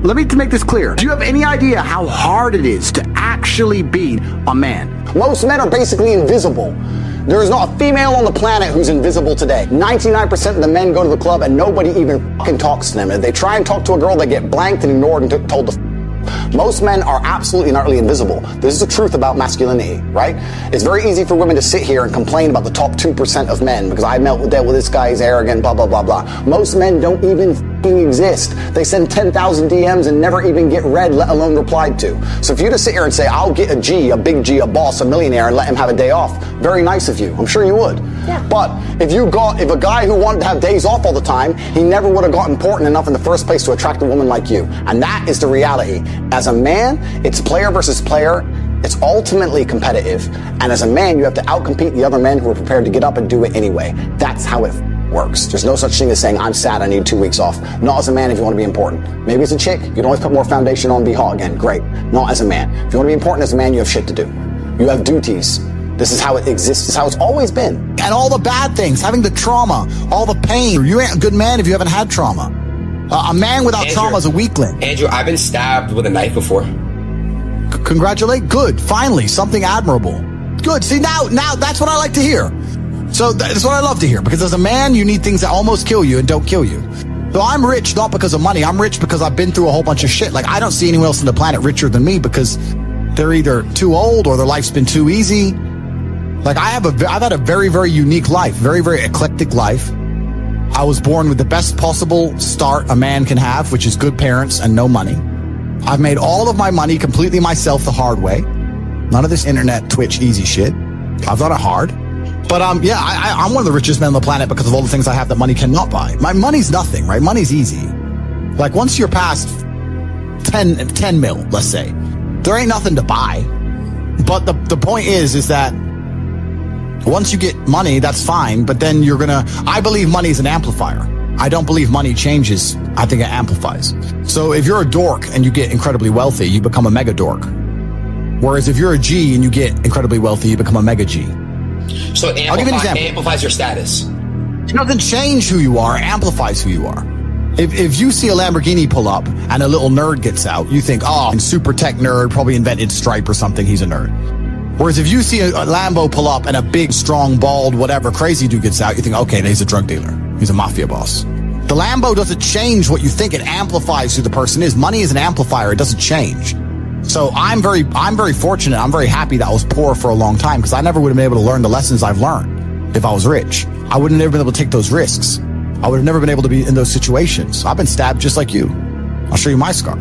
let me make this clear. Do you have any idea how hard it is to actually be a man? Most men are basically invisible. There is not a female on the planet who's invisible today. 99% of the men go to the club and nobody even fucking talks to them. If they try and talk to a girl, they get blanked and ignored and told to Most men are absolutely and utterly invisible. This is the truth about masculinity, right? It's very easy for women to sit here and complain about the top 2% of men because I dealt with this guy, he's arrogant, blah, blah, blah, blah. Most men don't even exist. They send 10,000 DMs and never even get read, let alone replied to. So if you just sit here and say, I'll get a G, a big G, a boss, a millionaire, and let him have a day off, very nice of you. I'm sure you would. Yeah. But if a guy who wanted to have days off all the time, he never would have got important enough in the first place to attract a woman like you. And that is the reality. As a man, it's player versus player. It's ultimately competitive. And as a man, you have to outcompete the other men who are prepared to get up and do it anyway. That's how it works. There's no such thing as saying, I'm sad, I need 2 weeks off. Not as a man if you want to be important. Maybe as a chick, you can always put more foundation on and be hot again. Great. Not as a man. If you want to be important as a man, you have shit to do. You have duties. This is how it exists. This is how it's always been. And all the bad things, having the trauma, all the pain. You ain't a good man if you haven't had trauma. A man without trauma is a weakling. Andrew, I've been stabbed with a knife before. Congratulate. Good. Finally, something admirable. Good. See, now that's what I like to hear. So that's what I love to hear, because as a man, you need things that almost kill you and don't kill you. So I'm rich not because of money. I'm rich because I've been through a whole bunch of shit. Like, I don't see anyone else on the planet richer than me because they're either too old or their life's been too easy. Like, I've had a very, very unique life, very, very eclectic life. I was born with the best possible start a man can have, which is good parents and no money. I've made all of my money completely myself the hard way. None of this internet, Twitch, easy shit. I've done it hard. But yeah, I'm one of the richest men on the planet because of all the things I have that money cannot buy. My money's nothing, right? Money's easy. Like, once you're past 10 mil, let's say, there ain't nothing to buy. But the point is that once you get money, that's fine. But then I believe money is an amplifier. I don't believe money changes. I think it amplifies. So if you're a dork and you get incredibly wealthy, you become a mega dork. Whereas if you're a G and you get incredibly wealthy, you become a mega G. So it amplifies your status. It doesn't change who you are, it amplifies who you are. If you see a Lamborghini pull up and a little nerd gets out, you think, oh, super tech nerd, probably invented Stripe or something, he's a nerd. Whereas if you see a Lambo pull up and a big, strong, bald, whatever crazy dude gets out, you think, okay, he's a drug dealer. He's a mafia boss. The Lambo doesn't change what you think. It amplifies who the person is. Money is an amplifier. It doesn't change. So I'm very fortunate. I'm very happy that I was poor for a long time because I never would have been able to learn the lessons I've learned if I was rich. I would have never been able to take those risks. I would have never been able to be in those situations. I've been stabbed just like you. I'll show you my scar.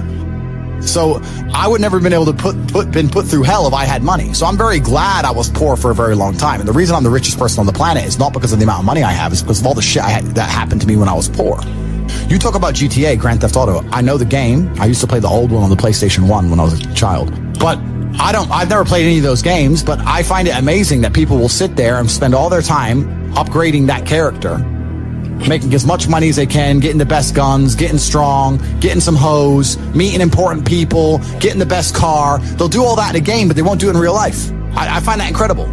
So I would never have been able to been put through hell if I had money. So I'm very glad I was poor for a very long time. And the reason I'm the richest person on the planet is not because of the amount of money I have. It's because of all the shit that happened to me when I was poor. You talk about GTA, Grand Theft Auto. I know the game. I used to play the old one on the PlayStation 1 when I was a child. But I've never played any of those games, but I find it amazing that people will sit there and spend all their time upgrading that character, making as much money as they can, getting the best guns, getting strong, getting some hoes, meeting important people, getting the best car. They'll do all that in a game, but they won't do it in real life. I find that incredible.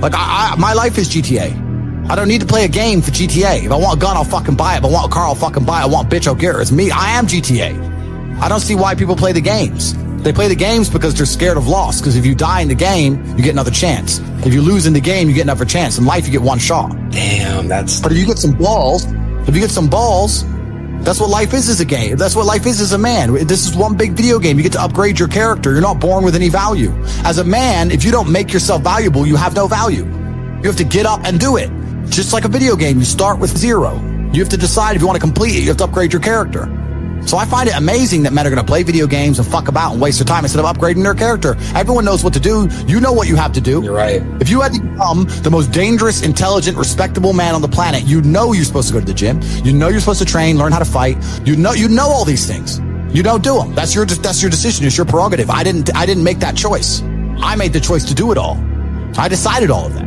Like, my life is GTA. I don't need to play a game for GTA. If I want a gun, I'll fucking buy it. If I want a car, I'll fucking buy it. I want a bitch, I'll get her. It's me. I am GTA. I don't see why people play the games. They play the games because they're scared of loss. Because if you die in the game, you get another chance. If you lose in the game, you get another chance. In life, you get one shot. Damn, But if you get some balls, that's what life is as a game. That's what life is as a man. This is one big video game. You get to upgrade your character. You're not born with any value. As a man, if you don't make yourself valuable, you have no value. You have to get up and do it. Just like a video game, you start with 0. You have to decide if you want to complete it. You have to upgrade your character. So I find it amazing that men are going to play video games and fuck about and waste their time instead of upgrading their character. Everyone knows what to do. You know what you have to do. You're right. If you had to become the most dangerous, intelligent, respectable man on the planet, you know you're supposed to go to the gym. You know you're supposed to train, learn how to fight. You know all these things. You don't do them. That's your decision. It's your prerogative. I didn't make that choice. I made the choice to do it all. I decided all of that.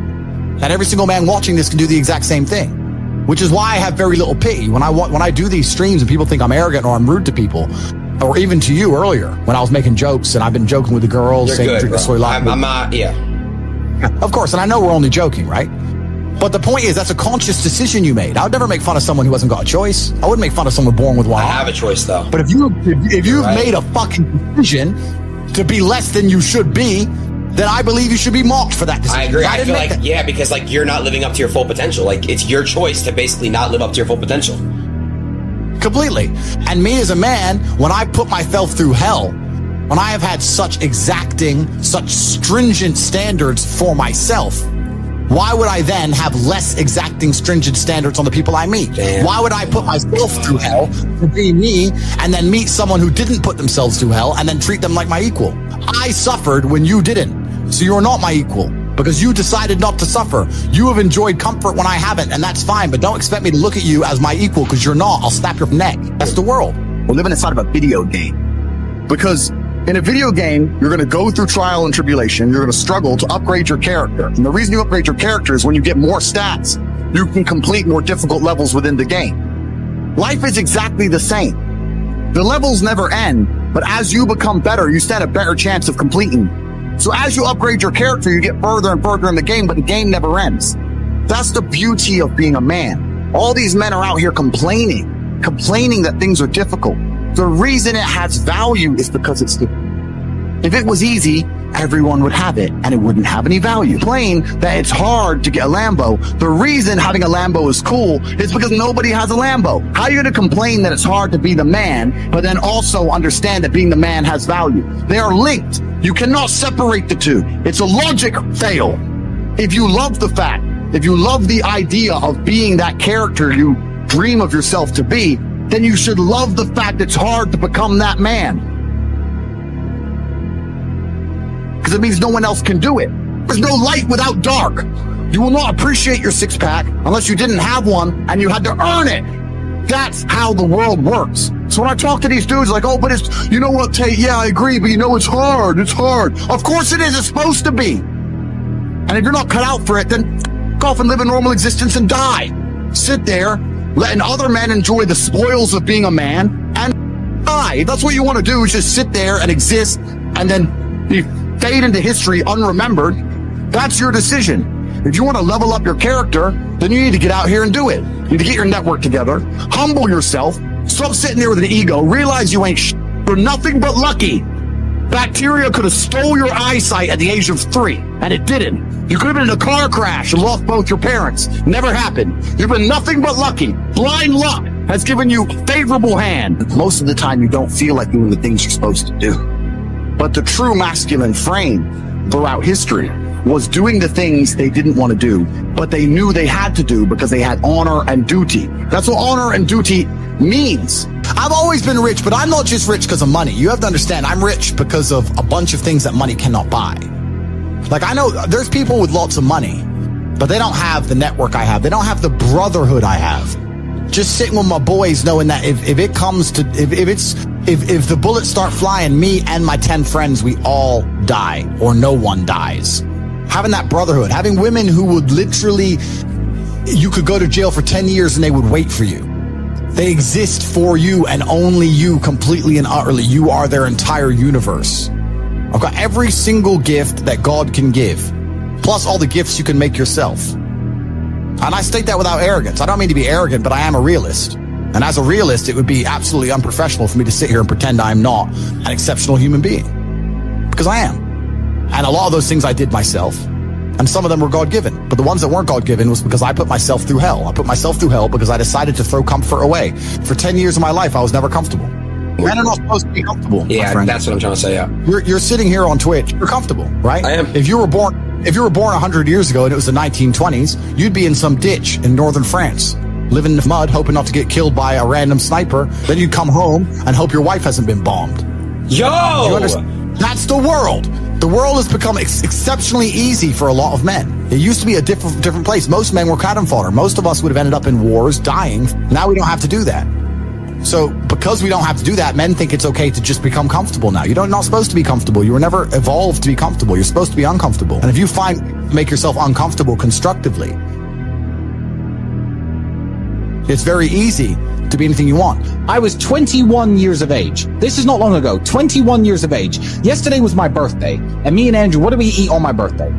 And every single man watching this can do the exact same thing, which is why I have very little pity. When I do these streams and people think I'm arrogant or I'm rude to people, or even to you earlier when I was making jokes and I've been joking with the girls, You're saying good, drink the soy latte. I'm not, yeah. Of course, and I know we're only joking, right? But the point is, that's a conscious decision you made. I would never make fun of someone who hasn't got a choice. I wouldn't make fun of someone born with one I arm. have a choice, though. But if you've made a fucking decision to be less than you should be, then I believe you should be mocked for that decision. I agree. I feel like, yeah, because like you're not living up to your full potential. Like it's your choice to basically not live up to your full potential. Completely. And me as a man, when I put myself through hell, when I have had such exacting, such stringent standards for myself, why would I then have less exacting, stringent standards on the people I meet? Damn. Why would I put myself through hell to be me and then meet someone who didn't put themselves through hell and then treat them like my equal? I suffered when you didn't. So you're not my equal because you decided not to suffer. You have enjoyed comfort when I haven't, and that's fine, but don't expect me to look at you as my equal because you're not. I'll snap your neck. That's the world. We're living inside of a video game. Because in a video game, you're going to go through trial and tribulation. You're going to struggle to upgrade your character. And the reason you upgrade your character is when you get more stats, you can complete more difficult levels within the game. Life is exactly the same. The levels never end, but as you become better, you stand a better chance of completing. So as you upgrade your character, you get further and further in the game, but the game never ends. That's the beauty of being a man. All these men are out here complaining that things are difficult. The reason it has value is because it's difficult. If it was easy, everyone would have it and it wouldn't have any value. Complain that it's hard to get a Lambo. The reason having a Lambo is cool is because nobody has a Lambo. How are you going to complain that it's hard to be the man, but then also understand that being the man has value? They are linked. You cannot separate the two. It's a logic fail. If you love the fact, if you love the idea of being that character you dream of yourself to be, then you should love the fact it's hard to become that man. Because it means no one else can do it. There's no light without dark. You will not appreciate your six-pack unless you didn't have one and you had to earn it. That's how the world works. So when I talk to these dudes like, oh, but it's, you know what, Tate, yeah, I agree, but you know, it's hard. Of course it is. It's supposed to be. And if you're not cut out for it, then go off and live a normal existence and die. Sit there, letting other men enjoy the spoils of being a man and die. If that's what you want to do, is just sit there and exist and then be fade into history unremembered. That's your decision. If you want to level up your character, then you need to get out here and do it. You need to get your network together, humble yourself, stop sitting there with an ego, realize you ain't you're nothing but lucky. Bacteria could have stole your eyesight at the age of 3, and it didn't. You could have been in a car crash and lost both your parents. Never happened. You've been nothing but lucky. Blind luck has given you a favorable hand. Most of the time, you don't feel like doing the things you're supposed to do. But the true masculine frame throughout history was doing the things they didn't want to do, but they knew they had to do because they had honor and duty. That's what honor and duty means. I've always been rich, but I'm not just rich because of money. You have to understand, I'm rich because of a bunch of things that money cannot buy. Like, I know there's people with lots of money, but they don't have the network I have. They don't have the brotherhood I have. Just sitting with my boys knowing that if it comes to, if the bullets start flying, me and my 10 friends, we all die or no one dies. Having that brotherhood, having women who would literally, you could go to jail for 10 years and they would wait for you. They exist for you and only you, completely and utterly. You are their entire universe. I've got every single gift that God can give, plus all the gifts you can make yourself. And I state that without arrogance. I don't mean to be arrogant, but I am a realist. And as a realist, it would be absolutely unprofessional for me to sit here and pretend I'm not an exceptional human being. Because I am. And a lot of those things I did myself. And some of them were God-given. But the ones that weren't God-given was because I put myself through hell. I put myself through hell because I decided to throw comfort away. For 10 years of my life, I was never comfortable. Men are not supposed to be comfortable. Yeah, that's what I'm trying to say, yeah. You're sitting here on Twitch. You're comfortable, right? I am. If you were born 100 years ago and it was the 1920s, you'd be in some ditch in northern France, living in the mud, hoping not to get killed by a random sniper. Then you'd come home and hope your wife hasn't been bombed. Yo! You understand? That's the world. The world has become exceptionally easy for a lot of men. It used to be a different place. Most men were cannon fodder. Most of us would have ended up in wars, dying. Now we don't have to do that. So because we don't have to do that, men think it's okay to just become comfortable now. You're not supposed to be comfortable. You were never evolved to be comfortable. You're supposed to be uncomfortable. And if you make yourself uncomfortable constructively, it's very easy to be anything you want. I was 21 years of age. This is not long ago. 21 years of age. Yesterday was my birthday. And me and Andrew, what did we eat on my birthday?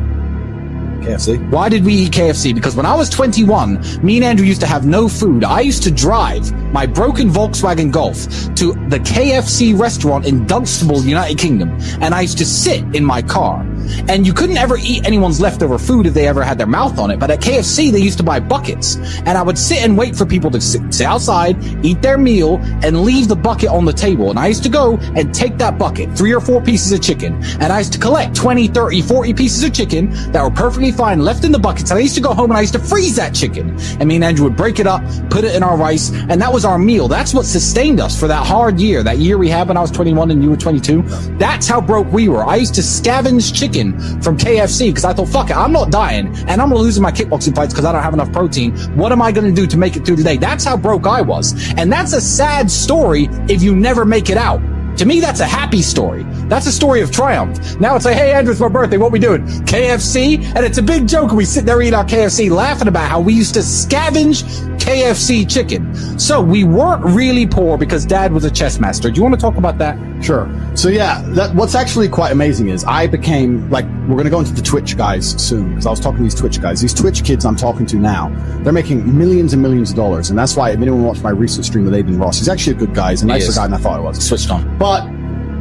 KFC. Why did we eat KFC? Because when I was 21, me and Andrew used to have no food. I used to drive my broken Volkswagen Golf to the KFC restaurant in Dunstable, United Kingdom, and I used to sit in my car. And you couldn't ever eat anyone's leftover food if they ever had their mouth on it. But at KFC, they used to buy buckets. And I would sit and wait for people to sit outside, eat their meal, and leave the bucket on the table. And I used to go and take that bucket, 3 or 4 pieces of chicken. And I used to collect 20, 30, 40 pieces of chicken that were perfectly fine, left in the buckets. And I used to go home and I used to freeze that chicken. And me and Andrew would break it up, put it in our rice, and that was our meal. That's what sustained us for that hard year. That year we had when I was 21 and you were 22. That's how broke we were. I used to scavenge chicken from KFC because I thought, fuck it, I'm not dying and I'm going to lose in my kickboxing fights because I don't have enough protein. What am I going to do to make it through the day? That's how broke I was. And that's a sad story if you never make it out. To me, that's a happy story. That's a story of triumph. Now it's like, hey, Andrew, it's my birthday. What we doing? KFC? And it's a big joke. We sit there eating our KFC laughing about how we used to scavenge KFC chicken. So we weren't really poor because Dad was a chess master. Do you want to talk about that? Sure. So yeah, what's actually quite amazing is I became, like, we're going to go into the Twitch guys soon because I was talking to these Twitch guys. These Twitch kids I'm talking to now, they're making millions and millions of dollars. And that's why if anyone watched my recent stream with Aiden Ross, he's actually a good guy. He's a nicer guy than I thought he was. Switched on. But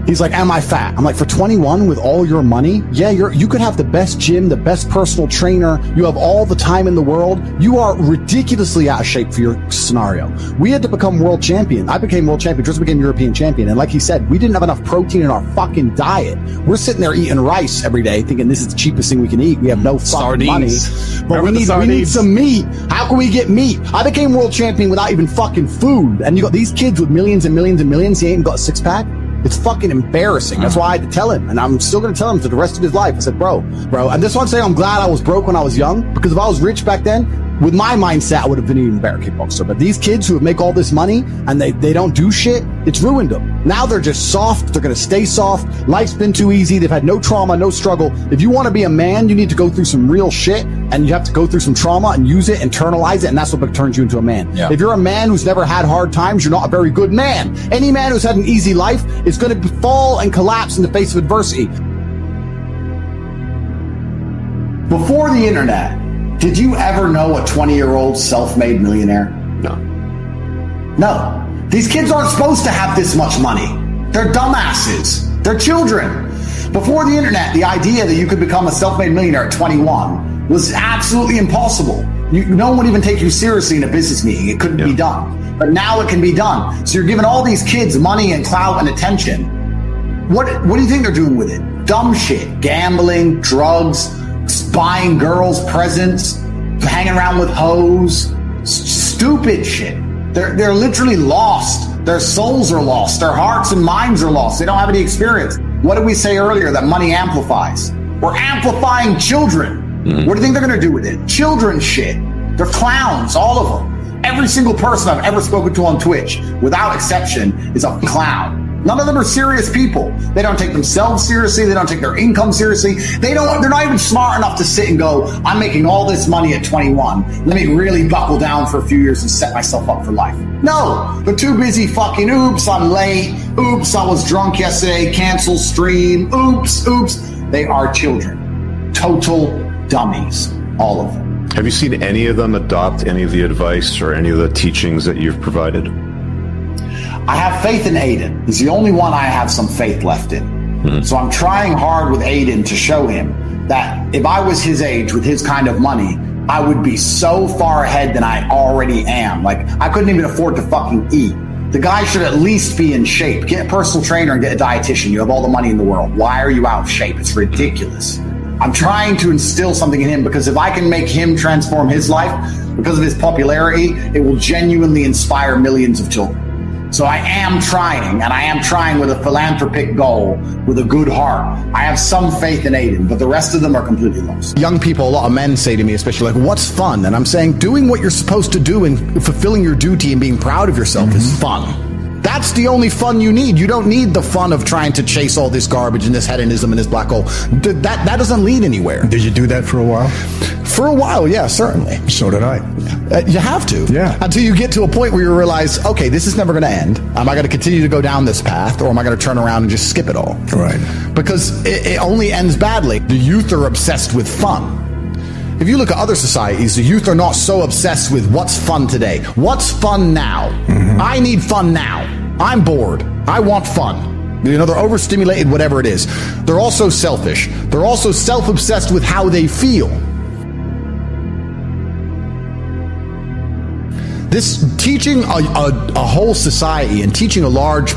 he's like, am I fat? I'm like, for 21 with all your money? Yeah, you could have the best gym, the best personal trainer. You have all the time in the world. You are ridiculously out of shape for your scenario. We had to become world champion. I became world champion, just became European champion. And like he said, we didn't have enough protein in our fucking diet. We're sitting there eating rice every day thinking this is the cheapest thing we can eat. We have no fucking money. But we need some meat. How can we get meat? I became world champion without even fucking food. And you got these kids with millions and millions and millions. He ain't got a six pack. It's fucking embarrassing. That's why I had to tell him. And I'm still going to tell him for the rest of his life. I said, bro. And this one saying I'm glad I was broke when I was young, because if I was rich back then, with my mindset, I would have been an even better kickboxer. But these kids who make all this money and they don't do shit, it's ruined them. Now they're just soft. They're going to stay soft. Life's been too easy. They've had no trauma, no struggle. If you want to be a man, you need to go through some real shit, and you have to go through some trauma and use it, internalize it, and that's what turns you into a man. Yeah. If you're a man who's never had hard times, you're not a very good man. Any man who's had an easy life is going to fall and collapse in the face of adversity. Before the internet, did you ever know a 20-year-old self-made millionaire? No. These kids aren't supposed to have this much money. They're dumbasses. They're children. Before the internet, the idea that you could become a self-made millionaire at 21 was absolutely impossible. No one would even take you seriously in a business meeting. It couldn't be done. But now it can be done. So you're giving all these kids money and clout and attention. What do you think they're doing with it? Dumb shit. Gambling, drugs, buying girls presents, hanging around with hoes, stupid shit. They're literally lost. Their souls are lost. Their hearts and minds are lost. They don't have any experience. What did we say earlier that money amplifies? We're amplifying children. What do you think they're going to do with it? Children shit. They're clowns, all of them. Every single person I've ever spoken to on Twitch, without exception, is a clown. None of them are serious people. They don't take themselves seriously. They don't take their income seriously. They're not even smart enough to sit and go, I'm making all this money at 21. Let me really buckle down for a few years and set myself up for life. No, they're too busy fucking, oops, I'm late. Oops, I was drunk yesterday. Cancel stream. Oops. They are children. Total dummies. All of them. Have you seen any of them adopt any of the advice or any of the teachings that you've provided? I have faith in Aiden. He's the only one I have some faith left in. So I'm trying hard with Aiden to show him that if I was his age with his kind of money, I would be so far ahead than I already am. Like, I couldn't even afford to fucking eat. The guy should at least be in shape. Get a personal trainer and get a dietitian. You have all the money in the world. Why are you out of shape? It's ridiculous. I'm trying to instill something in him, because if I can make him transform his life because of his popularity, it will genuinely inspire millions of children. So I am trying, and I am trying with a philanthropic goal, with a good heart. I have some faith in Aiden, but the rest of them are completely lost. Young people, a lot of men say to me, especially, like, what's fun? And I'm saying, doing what you're supposed to do and fulfilling your duty and being proud of yourself is fun. That's the only fun you need. You don't need the fun of trying to chase all this garbage and this hedonism and this black hole. That doesn't lead anywhere. Did you do that for a while? For a while, yeah, certainly. So did I. You have to. Yeah. Until you get to a point where you realize, okay, this is never going to end. Am I going to continue to go down this path, or am I going to turn around and just skip it all? Right. Because it only ends badly. The youth are obsessed with fun. If you look at other societies, the youth are not so obsessed with what's fun today. What's fun now? I need fun now. I'm bored. I want fun. You know, they're overstimulated, whatever it is. They're also selfish. They're also self-obsessed with how they feel. This teaching a whole society and teaching a large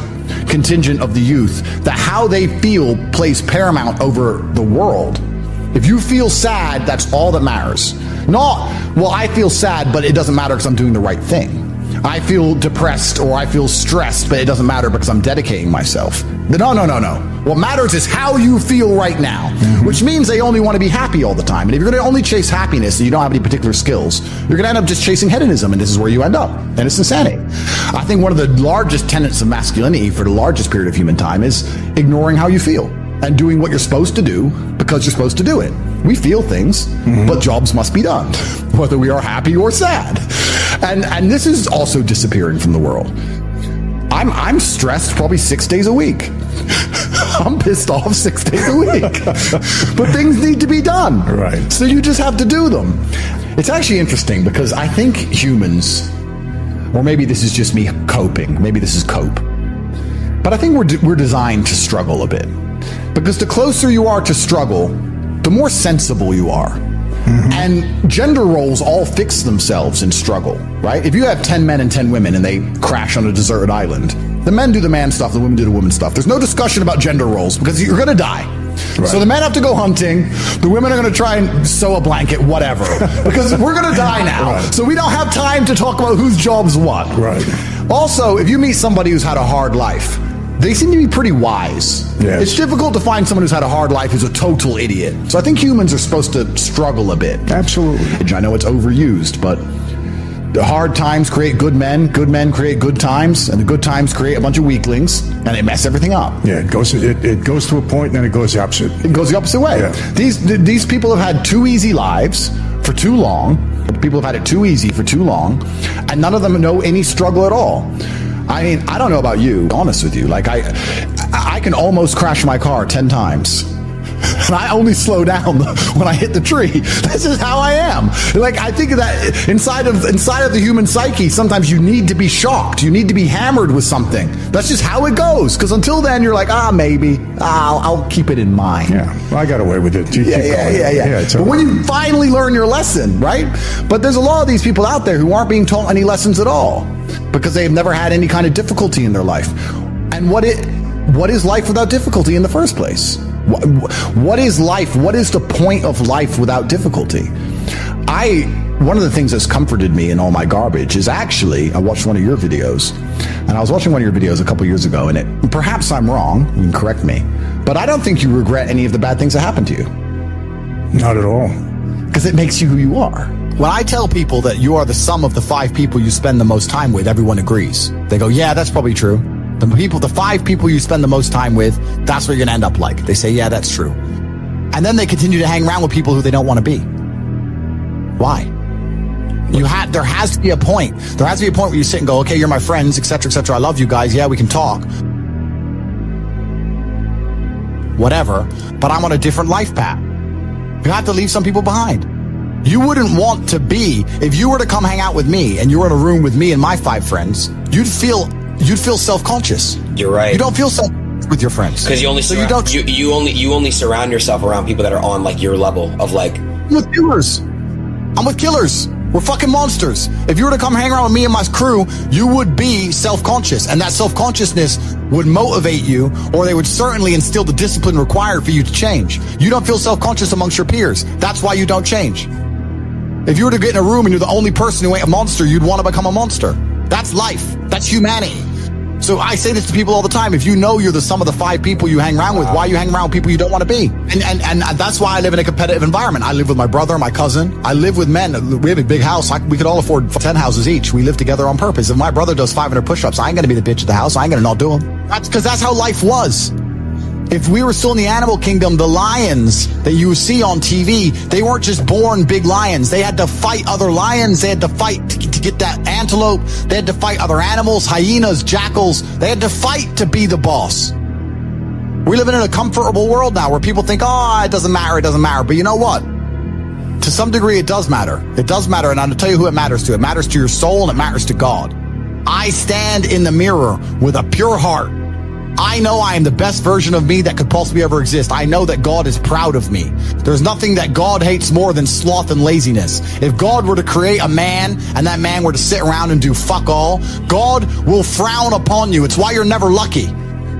contingent of the youth that how they feel plays paramount over the world. If you feel sad, that's all that matters. Not, well, I feel sad, but it doesn't matter because I'm doing the right thing. I feel depressed or I feel stressed, but it doesn't matter because I'm dedicating myself. No. What matters is how you feel right now, which means they only want to be happy all the time. And if you're going to only chase happiness and you don't have any particular skills, you're going to end up just chasing hedonism, and this is where you end up. And it's insanity. I think one of the largest tenets of masculinity for the largest period of human time is ignoring how you feel and doing what you're supposed to do because you're supposed to do it. We feel things, but jobs must be done, whether we are happy or sad. And this is also disappearing from the world. I'm stressed probably 6 days a week. I'm pissed off 6 days a week. But things need to be done. Right. So you just have to do them. It's actually interesting because I think humans, or maybe this is just me coping, maybe this is cope, but I think we're designed to struggle a bit. Because the closer you are to struggle, the more sensible you are. And gender roles all fix themselves in struggle, right? If you have 10 men and 10 women and they crash on a deserted island, the men do the man stuff, the women do the woman stuff. There's no discussion about gender roles because you're going to die. Right. So the men have to go hunting, the women are going to try and sew a blanket, whatever, because we're going to die now. Right. So we don't have time to talk about whose job's what. Right. Also, if you meet somebody who's had a hard life, they seem to be pretty wise. Yes. It's difficult to find someone who's had a hard life who's a total idiot. So I think humans are supposed to struggle a bit. Absolutely. I know it's overused, but the hard times create good men create good times, and the good times create a bunch of weaklings, and they mess everything up. Yeah, it goes to a point, and then it goes the opposite. It goes the opposite way. Yeah. These people have had too easy lives for too long. People have had it too easy for too long, and none of them know any struggle at all. I mean, I don't know about you, honest with you. Like, I can almost crash my car 10 times. And I only slow down when I hit the tree. This is how I am. Like, I think that inside of the human psyche, sometimes you need to be shocked. You need to be hammered with something. That's just how it goes. Because until then, you're like, maybe. I'll keep it in mind. Yeah, well, I got away with it. Yeah. But when you finally learn your lesson, right? But there's a lot of these people out there who aren't being taught any lessons at all because they've never had any kind of difficulty in their life. And what is life without difficulty in the first place? What is life? What is the point of life without difficulty? One of the things that's comforted me in all my garbage is actually, I watched one of your videos, and I was watching one of your videos a couple years ago, and perhaps I'm wrong, you can correct me, but I don't think you regret any of the bad things that happened to you. Not at all. Because it makes you who you are. When I tell people that you are the sum of the 5 people you spend the most time with, everyone agrees. They go, yeah, that's probably true. The 5 people you spend the most time with, that's what you're going to end up like. They say, yeah, that's true. And then they continue to hang around with people who they don't want to be. Why? There has to be a point. There has to be a point where you sit and go, okay, you're my friends, etc., etc. I love you guys. Yeah, we can talk. Whatever. But I'm on a different life path. You have to leave some people behind. You wouldn't want to be, if you were to come hang out with me and you were in a room with me and my 5 friends, you'd feel self-conscious. You're right. You don't feel self with your friends because you only surround yourself around people that are on like your level of like. I'm with killers. We're fucking monsters. If you were to come hang around with me and my crew, you would be self-conscious, and that self-consciousness would motivate you, or they would certainly instill the discipline required for you to change. You don't feel self-conscious amongst your peers. That's why you don't change. If you were to get in a room and you're the only person who ain't a monster, you'd want to become a monster. That's life. That's humanity. So I say this to people all the time. If you know you're the sum of the 5 people you hang around with, why you hang around with people you don't want to be? And that's why I live in a competitive environment. I live with my brother, my cousin. I live with men. We have a big house. We could all afford 10 houses each. We live together on purpose. If my brother does 500 push-ups, I ain't going to be the bitch of the house. I ain't going to not do them. That's because that's how life was. If we were still in the animal kingdom, the lions that you see on TV, they weren't just born big lions. They had to fight other lions. They had to fight to get that antelope. They had to fight other animals, hyenas, jackals. They had to fight to be the boss. We're living in a comfortable world now where people think, it doesn't matter. But you know what? To some degree, it does matter. It does matter, and I'll tell you who it matters to. It matters to your soul, and it matters to God. I stand in the mirror with a pure heart. I know I am the best version of me that could possibly ever exist. I know that God is proud of me. There's nothing that God hates more than sloth and laziness. If God were to create a man and that man were to sit around and do fuck all, God will frown upon you. It's why you're never lucky.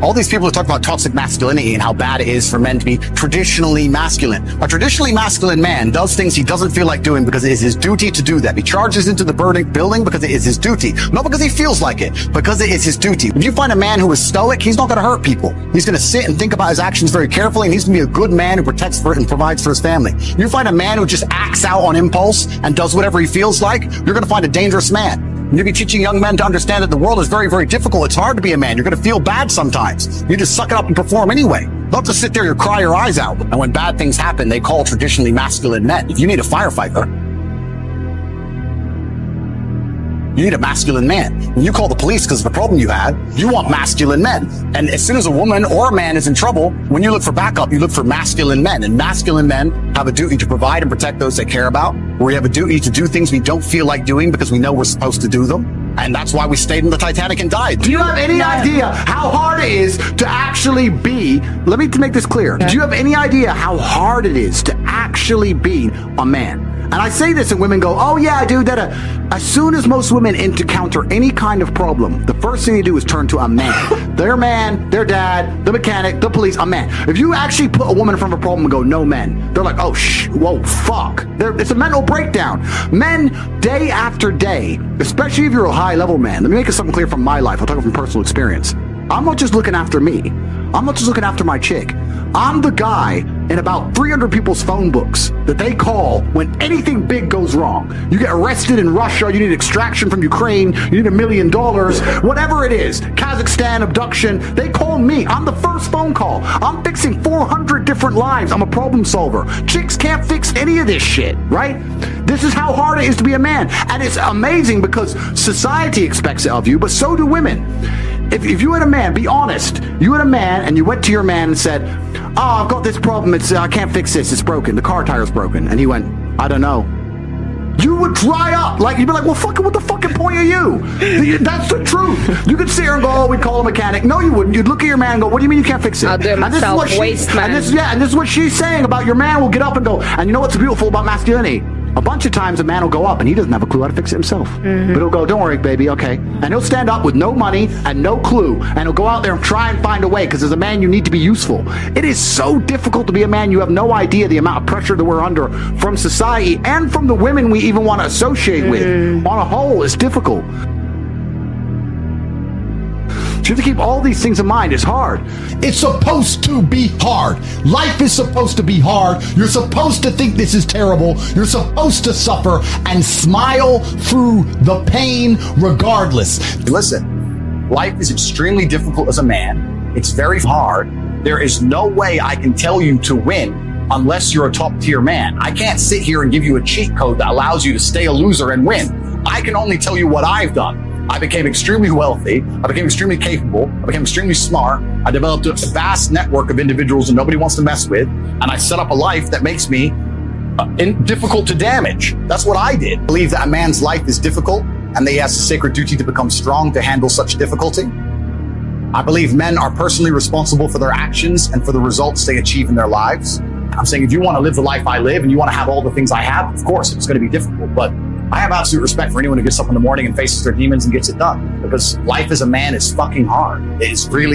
All these people who talk about toxic masculinity and how bad it is for men to be traditionally masculine. A traditionally masculine man does things he doesn't feel like doing because it is his duty to do that. He charges into the building because it is his duty. Not because he feels like it, because it is his duty. If you find a man who is stoic, he's not going to hurt people. He's going to sit and think about his actions very carefully, and he's going to be a good man who protects for it and provides for his family. You find a man who just acts out on impulse and does whatever he feels like, you're going to find a dangerous man. You'll be teaching young men to understand that the world is very, very difficult. It's hard to be a man. You're going to feel bad sometimes. You just suck it up and perform anyway. Not to sit there and cry your eyes out. And when bad things happen, they call traditionally masculine men. If you need a firefighter, you need a masculine man. When you call the police because of the problem you had, you want masculine men. And as soon as a woman or a man is in trouble, when you look for backup, you look for masculine men. And masculine men have a duty to provide and protect those they care about. We have a duty to do things we don't feel like doing because we know we're supposed to do them. And that's why we stayed in the Titanic and died. Do you have any idea how hard it is to actually be, let me make this clear. Do you have any idea how hard it is to actually be a man? And I say this and women go, oh yeah, I do that. As soon as most women encounter any kind of problem, the first thing they do is turn to a man. Their man, their dad, the mechanic, the police, a man. If you actually put a woman in front of a problem and go, no men, they're like, oh, whoa, fuck. It's a mental breakdown. Men, day after day, especially if you're a high-level man, let me make something clear from my life. I'll talk from personal experience. I'm not just looking after me. I'm not just looking after my chick. I'm the guy in about 300 people's phone books that they call when anything big goes wrong. You get arrested in Russia, you need extraction from Ukraine, you need $1 million, whatever it is, Kazakhstan, abduction, they call me. I'm the first phone call. I'm fixing 400 different lives. I'm a problem solver. Chicks can't fix any of this shit, right? This is how hard it is to be a man. And it's amazing because society expects it of you, but so do women. If you had a man, be honest, you had a man and you went to your man and said, oh, I've got this problem, I can't fix this, it's broken, the car tire's broken. And he went, I don't know. You would dry up. Like, you'd be like, well, fucking, what the fucking point are you? That's the truth. You could sit here and go, oh, we'd call a mechanic. No, you wouldn't. You'd look at your man and go, what do you mean you can't fix it? I'll do it myself, waste man. And this is what she's saying about your man will get up and go, and you know what's beautiful about masculinity? A bunch of times a man will go up and he doesn't have a clue how to fix it himself. But he'll go, don't worry, baby, okay. And he'll stand up with no money and no clue. And he'll go out there and try and find a way because as a man, you need to be useful. It is so difficult to be a man. You have no idea the amount of pressure that we're under from society and from the women we even want to associate with. On a whole, it's difficult. So you have to keep all these things in mind. It's hard. It's supposed to be hard. Life is supposed to be hard. You're supposed to think this is terrible. You're supposed to suffer and smile through the pain regardless. Listen, life is extremely difficult as a man. It's very hard. There is no way I can tell you to win unless you're a top tier man. I can't sit here and give you a cheat code that allows you to stay a loser and win. I can only tell you what I've done. I became extremely wealthy. I became extremely capable. I became extremely smart. I developed a vast network of individuals that nobody wants to mess with. And I set up a life that makes me difficult to damage. That's what I did. I believe that a man's life is difficult and that he has a sacred duty to become strong to handle such difficulty. I believe men are personally responsible for their actions and for the results they achieve in their lives. I'm saying if you want to live the life I live and you want to have all the things I have, of course, it's going to be difficult. But I have absolute respect for anyone who gets up in the morning and faces their demons and gets it done. Because life as a man is fucking hard. It is really